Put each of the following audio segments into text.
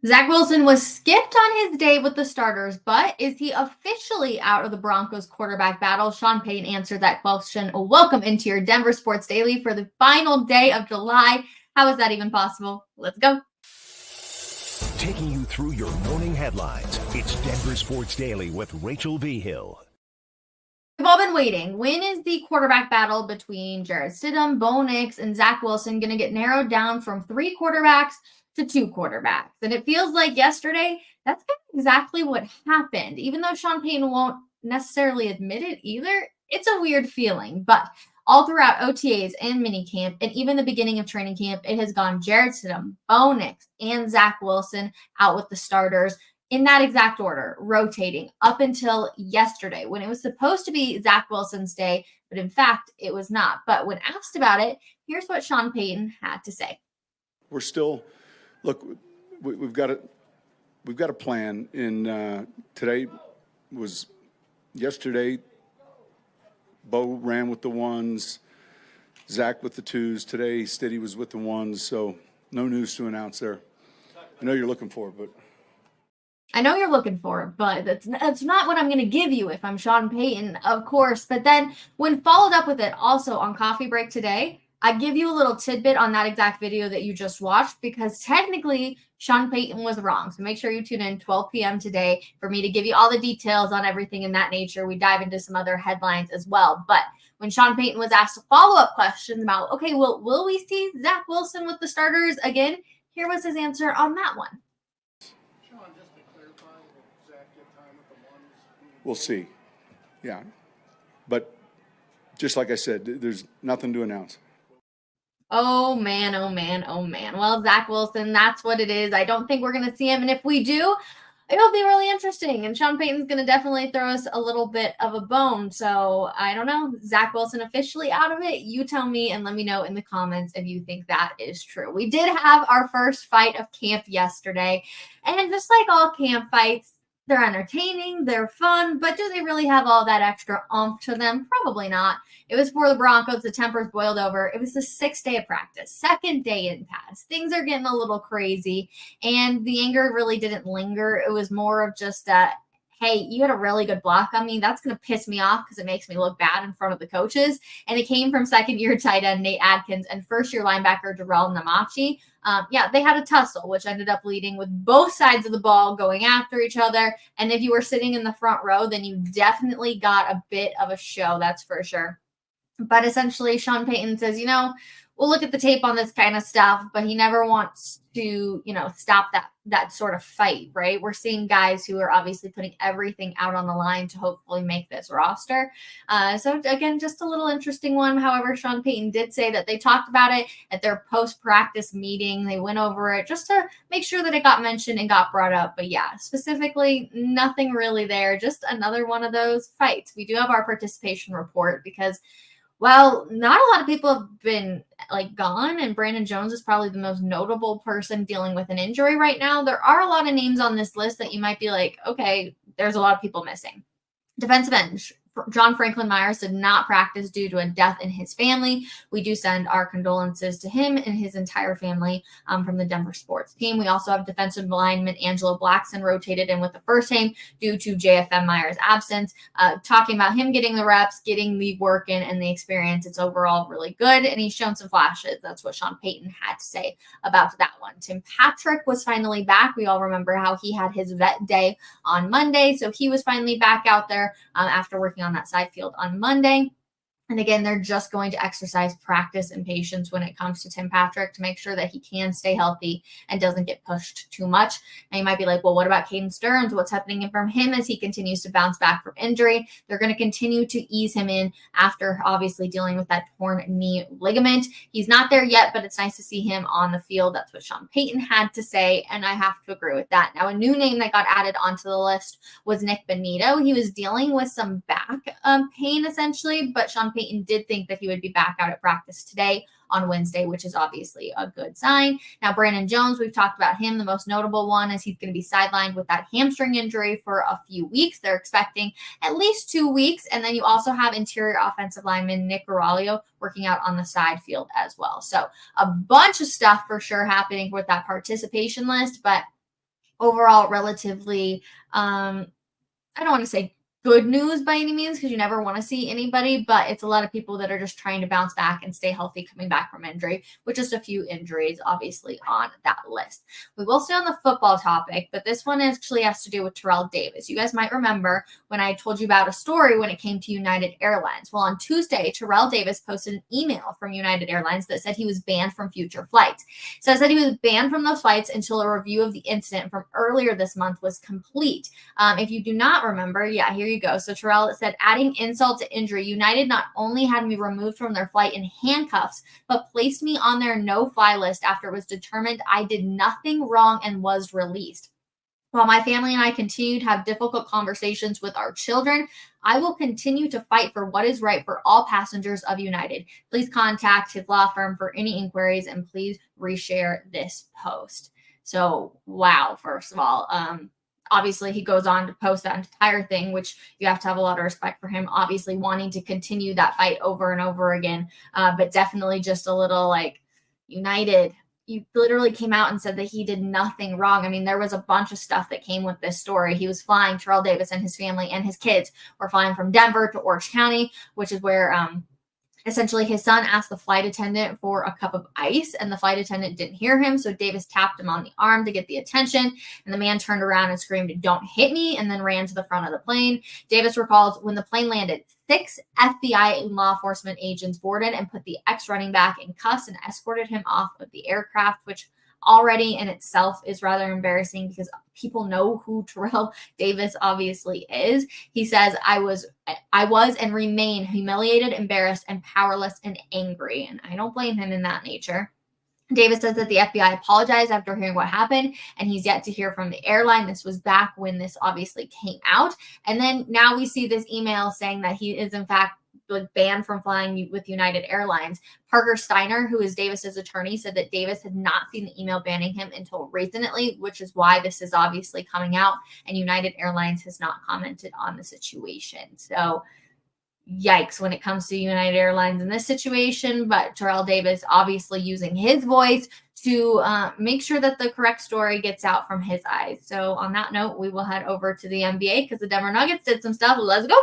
Zach Wilson was skipped on his day with the starters, but is he officially out of the Broncos quarterback battle? Sean Payton answered that question. Welcome into your Denver Sports Daily for the final day of July. How is that even possible? Let's go. Taking you through your morning headlines, it's Denver Sports Daily with Rachel V. Hill. We've all been waiting. When is the quarterback battle between Jarrett Stidham, Bo Nix, and Zach Wilson going to get narrowed down from 3 quarterbacks to 2 quarterbacks? And it feels like yesterday, that's kind of exactly what happened. Even though Sean Payton won't necessarily admit it either, it's a weird feeling. But all throughout OTAs and minicamp, and even the beginning of training camp, it has gone Jarrett Stidham, Bo Nix, and Zach Wilson out with the starters in that exact order, rotating up until yesterday when it was supposed to be Zach Wilson's day, but in fact, it was not. But when asked about it, here's what Sean Payton had to say. We're still, look, we've got a plan. In today was yesterday. Bo ran with the ones, Zach with the twos. Today, Stiddy was with the ones. So no news to announce there. I know you're looking for it, but. I know you're looking for it, but that's not what I'm going to give you if I'm Sean Payton, of course. But then when followed up with it also on Coffee Break today, I give you a little tidbit on that exact video that you just watched because technically Sean Payton was wrong. So make sure you tune in 12 p.m. today for me to give you all the details on everything in that nature. We dive into some other headlines as well. But when Sean Payton was asked follow-up questions about, okay, well, will we see Zach Wilson with the starters again? Here was his answer on that one. We'll see. Yeah. But just like I said, there's nothing to announce. Oh, man, oh, man, oh, man. Well, Zach Wilson, that's what it is. I don't think we're going to see him. And if we do, it'll be really interesting. And Sean Payton's going to definitely throw us a little bit of a bone. So I don't know. Zach Wilson officially out of it. You tell me and let me know in the comments if you think that is true. We did have our first fight of camp yesterday. And just like all camp fights, they're entertaining, they're fun, but do they really have all that extra oomph to them? Probably not. It was for the Broncos. The tempers boiled over. It was the 6th day of practice, 2nd day in pass. Things are getting a little crazy, and the anger really didn't linger. It was more of just hey, you had a really good block on me. That's going to piss me off because it makes me look bad in front of the coaches. And it came from 2nd-year tight end Nate Adkins and 1st-year linebacker Terrell Davis. They had a tussle, which ended up leading with both sides of the ball going after each other. And if you were sitting in the front row, then you definitely got a bit of a show, that's for sure. But essentially, Sean Payton says, we'll look at the tape on this kind of stuff, but he never wants to, stop that sort of fight, right? We're seeing guys who are obviously putting everything out on the line to hopefully make this roster. So again, just a little interesting one. However, Sean Payton did say that they talked about it at their post-practice meeting. They went over it just to make sure that it got mentioned and got brought up. But yeah, specifically, nothing really there. Just another one of those fights. We do have our participation report because well, not a lot of people have been gone, and Brandon Jones is probably the most notable person dealing with an injury right now. There are a lot of names on this list that you might be like, okay, there's a lot of people missing. Defensive end, John Franklin Myers did not practice due to a death in his family. We do send our condolences to him and his entire family from the Denver sports team. We also have defensive lineman Angelo Blackson rotated in with the first team due to JFM Myers' absence. Talking about him getting the reps, getting the work in, and the experience. It's overall really good, and he's shown some flashes. That's what Sean Payton had to say about that one. Tim Patrick was finally back. We all remember how he had his vet day on Monday, so he was finally back out there after working on that side field on Monday. And again, they're just going to exercise practice and patience when it comes to Tim Patrick to make sure that he can stay healthy and doesn't get pushed too much. Now you might be like, well, what about Caden Stearns? What's happening from him as he continues to bounce back from injury? They're going to continue to ease him in after obviously dealing with that torn knee ligament. He's not there yet, but it's nice to see him on the field. That's what Sean Payton had to say, and I have to agree with that. Now, a new name that got added onto the list was Nick Benito. He was dealing with some back pain essentially, but Sean Payton did think that he would be back out at practice today on Wednesday, which is obviously a good sign. Now, Brandon Jones, we've talked about him. The most notable one is he's going to be sidelined with that hamstring injury for a few weeks. They're expecting at least 2 weeks. And then you also have interior offensive lineman Nick Garalio working out on the side field as well. So a bunch of stuff for sure happening with that participation list, but overall relatively, I don't want to say good news by any means because you never want to see anybody, but it's a lot of people that are just trying to bounce back and stay healthy coming back from injury, with just a few injuries obviously on that list. We will stay on the football topic, but this one actually has to do with Terrell Davis. You guys might remember when I told you about a story when it came to United Airlines. Well, on Tuesday, Terrell Davis posted an email from United Airlines that said he was banned from future flights. It says that he was banned from those flights until a review of the incident from earlier this month was complete. If you do not remember, yeah, here you go. So Terrell said, adding insult to injury, United not only had me removed from their flight in handcuffs, but placed me on their no-fly list after it was determined I did nothing wrong and was released. While my family and I continue to have difficult conversations with our children, I will continue to fight for what is right for all passengers of United. Please contact his law firm for any inquiries and please reshare this post. So, wow, first of all, obviously he goes on to post that entire thing, which you have to have a lot of respect for him, obviously wanting to continue that fight over and over again. But definitely just a little like, United, you literally came out and said that he did nothing wrong. I mean, there was a bunch of stuff that came with this story. He was flying, Terrell Davis and his family and his kids were flying from Denver to Orange County, which is where essentially his son asked the flight attendant for a cup of ice, and the flight attendant didn't hear him. So Davis tapped him on the arm to get the attention, and the man turned around and screamed, "Don't hit me," and then ran to the front of the plane. Davis recalls when the plane landed, 6 FBI and law enforcement agents boarded and put the ex-running back in cuffs and escorted him off of the aircraft, which already in itself is rather embarrassing because people know who Terrell Davis obviously is. He says, I was and remain humiliated, embarrassed, and powerless and angry. And I don't blame him in that nature. Davis says that the FBI apologized after hearing what happened, and he's yet to hear from the airline. This was back when this obviously came out. And then now we see this email saying that he is in fact banned from flying with United Airlines. Parker Steiner, who is Davis's attorney, said that Davis had not seen the email banning him until recently, which is why this is obviously coming out, and United Airlines has not commented on the situation. So yikes when it comes to United Airlines in this situation, but Terrell Davis obviously using his voice to make sure that the correct story gets out from his eyes. So on that note, we will head over to the NBA because the Denver Nuggets did some stuff. Let's go.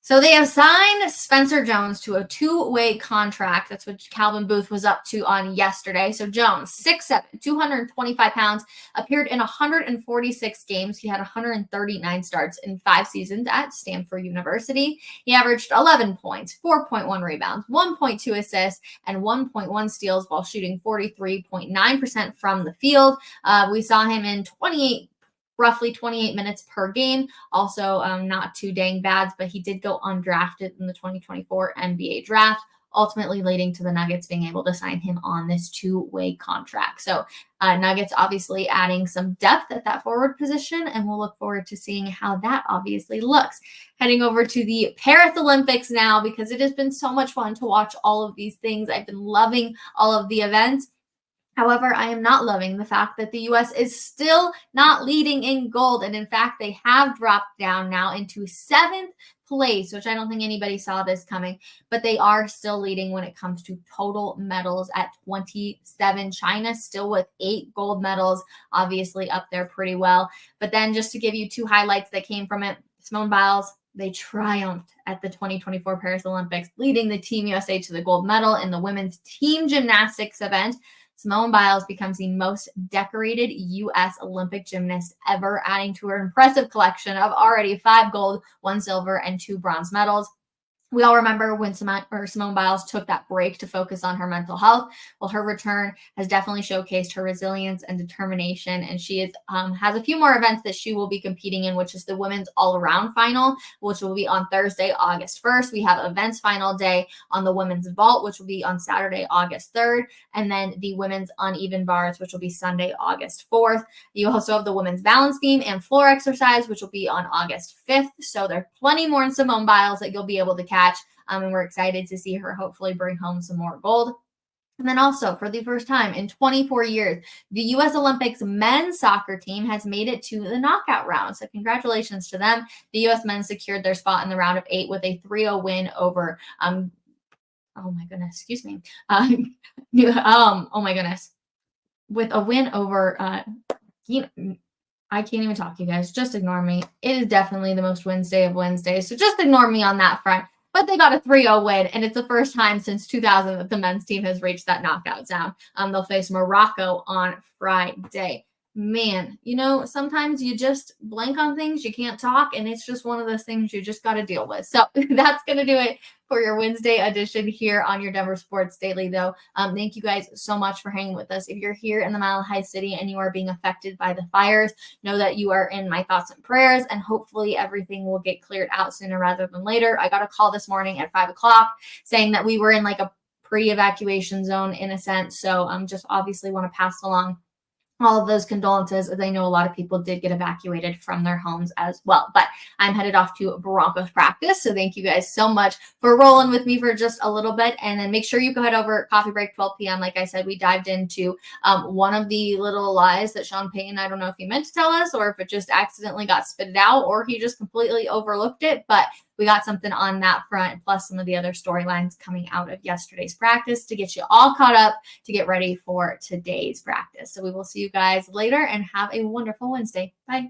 So they have signed Spencer Jones to a 2-way contract. That's what Calvin Booth was up to on yesterday. So Jones, 6'7", 225 pounds, appeared in 146 games. He had 139 starts in 5 seasons at Stanford University. He averaged 11 points, 4.1 rebounds, 1.2 assists, and 1.1 steals while shooting 43.9% from the field. We saw him in roughly 28 minutes per game. Also, not too dang bad, but he did go undrafted in the 2024 NBA draft, ultimately leading to the Nuggets being able to sign him on this 2-way contract. So Nuggets obviously adding some depth at that forward position, and we'll look forward to seeing how that obviously looks. Heading over to the Paris Olympics now, because it has been so much fun to watch all of these things. I've been loving all of the events. However, I am not loving the fact that the U.S. is still not leading in gold. And in fact, they have dropped down now into 7th place, which I don't think anybody saw this coming. But they are still leading when it comes to total medals at 27. China still with 8 gold medals, obviously up there pretty well. But then just to give you 2 highlights that came from it, Simone Biles, they triumphed at the 2024 Paris Olympics, leading the Team USA to the gold medal in the women's team gymnastics event. Simone Biles becomes the most decorated U.S. Olympic gymnast ever, adding to her impressive collection of already 5 gold, 1 silver, and 2 bronze medals. We all remember when Simone Biles took that break to focus on her mental health. Well, her return has definitely showcased her resilience and determination, and she has a few more events that she will be competing in, which is the women's all-around final, which will be on Thursday, August 1st. We have events final day on the women's vault, which will be on Saturday, August 3rd, and then the women's uneven bars, which will be Sunday, August 4th. You also have the women's balance beam and floor exercise, which will be on August 5th. So there's plenty more in Simone Biles that you'll be able to catch. And we're excited to see her hopefully bring home some more gold. And then also, for the first time in 24 years, the U.S. Olympics men's soccer team has made it to the knockout round. So congratulations to them. The U.S. men secured their spot in the round of 8 with a 3-0 win over, oh my goodness, excuse me. Oh my goodness. with a win over, I can't even talk, you guys. Just ignore me. It is definitely the most Wednesday of Wednesdays, so just ignore me on that front. But they got a 3-0 win, and it's the first time since 2000 that the men's team has reached that knockout zone. They'll face Morocco on Friday. Man, sometimes you just blank on things, you can't talk, and it's just one of those things you just got to deal with. So that's going to do it for your Wednesday edition here on your Denver Sports Daily, though. Thank you guys so much for hanging with us. If you're here in the Mile High City and you are being affected by the fires, know that you are in my thoughts and prayers, and hopefully everything will get cleared out sooner rather than later. I got a call this morning at 5 o'clock saying that we were in like a pre-evacuation zone in a sense. So just obviously want to pass along all of those condolences, as I know a lot of people did get evacuated from their homes as well. But I'm headed off to Broncos practice. So thank you guys so much for rolling with me for just a little bit. And then make sure you go head over coffee break 12 p.m. Like I said, we dived into one of the little lies that Sean Payton, I don't know if he meant to tell us or if it just accidentally got spitted out or he just completely overlooked it. But we got something on that front, plus some of the other storylines coming out of yesterday's practice to get you all caught up to get ready for today's practice. So we will see you guys later and have a wonderful Wednesday. Bye.